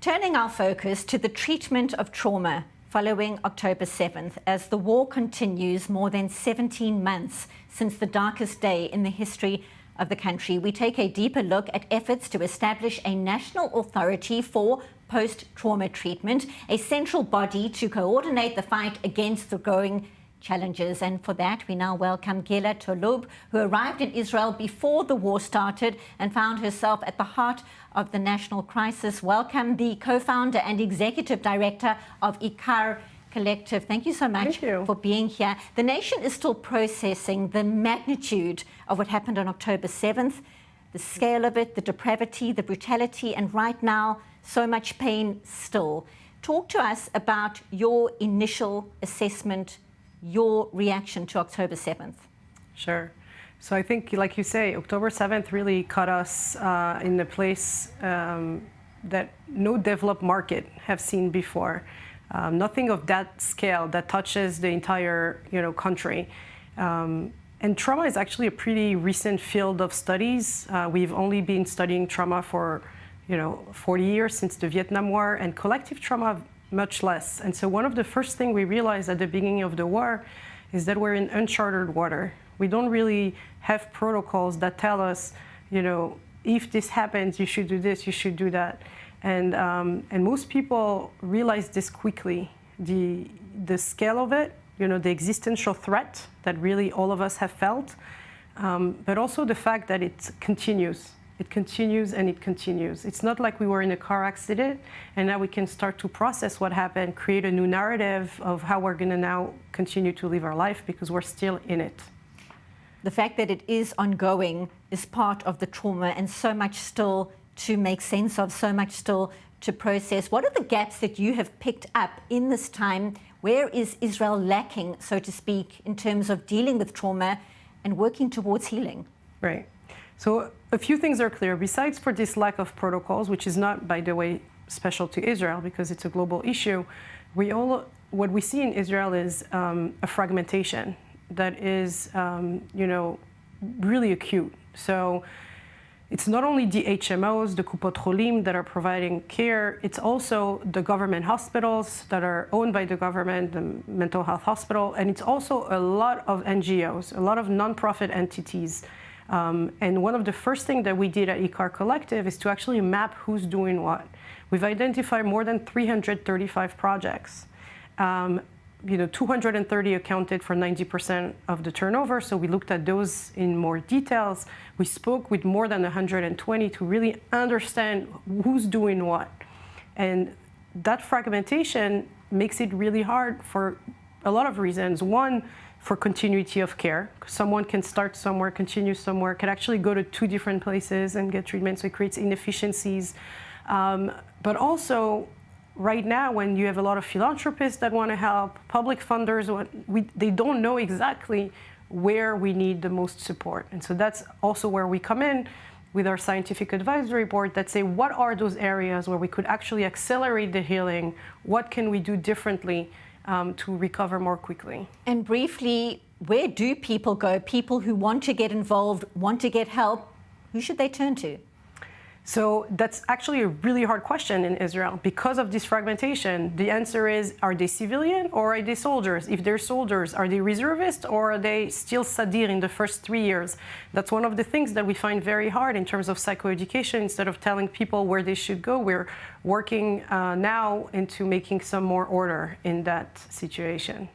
Turning our focus to the treatment of trauma following October 7th, as the war continues more than 17 months since the darkest day in the history of the country, we take a deeper look at efforts to establish a national authority for post-trauma treatment, a central body to coordinate the fight against the growing challenges. And for that, we now welcome Gila Tolub, who arrived in Israel before the war started and found herself at the heart of the national crisis. Welcome, the co-founder and executive director of ICAR Collective. Thank you so much for being here. The nation is still processing the magnitude of what happened on October 7th, the scale of it, the depravity, the brutality, and right now, so much pain still. Talk to us about your initial assessment, your reaction to October 7th. Sure. So I think, like you say, October 7th really caught us in a place that no developed market have seen before. Nothing of that scale that touches the entire, country. And trauma is actually a pretty recent field of studies. We've only been studying trauma for, 40 years since the Vietnam War, and collective trauma much less. And so one of the first things we realized at the beginning of the war is that we're in unchartered water. We don't really have protocols that tell us, if this happens, you should do this, you should do that. And most people realize this quickly, the scale of it, the existential threat that really all of us have felt, but also the fact that it continues. It continues and it continues. It's not like we were in a car accident and now we can start to process what happened, create a new narrative of how we're going to now continue to live our life because we're still in it. The fact that it is ongoing is part of the trauma, and so much still to make sense of, so much still to process. What are the gaps that you have picked up in this time? Where is Israel lacking, so to speak, in terms of dealing with trauma and working towards healing? Right. So a few things are clear. Besides for this lack of protocols, which is not, by the way, special to Israel because it's a global issue, what we see in Israel is a fragmentation that is, really acute. So it's not only the HMOs, the Kupot Cholim that are providing care, it's also the government hospitals that are owned by the government, the mental health hospital, and it's also a lot of NGOs, a lot of nonprofit entities. And one of the first things that we did at ICAR Collective is to actually map who's doing what. We've identified more than 335 projects. 230 accounted for 90% of the turnover, so we looked at those in more details. We spoke with more than 120 to really understand who's doing what. And that fragmentation makes it really hard for a lot of reasons. One, for continuity of care. Someone can start somewhere, continue somewhere, can actually go to two different places and get treatment, so it creates inefficiencies. But also, right now, when you have a lot of philanthropists that want to help, public funders, they don't know exactly where we need the most support. And so that's also where we come in with our scientific advisory board that say, what are those areas where we could actually accelerate the healing? What can we do differently to recover more quickly? And briefly, where do people go? People who want to get involved, want to get help, who should they turn to? So that's actually a really hard question in Israel. Because of this fragmentation, the answer is, are they civilian or are they soldiers? If they're soldiers, are they reservists or are they still Sadir in the first 3 years? That's one of the things that we find very hard in terms of psychoeducation. Instead of telling people where they should go, we're working now into making some more order in that situation.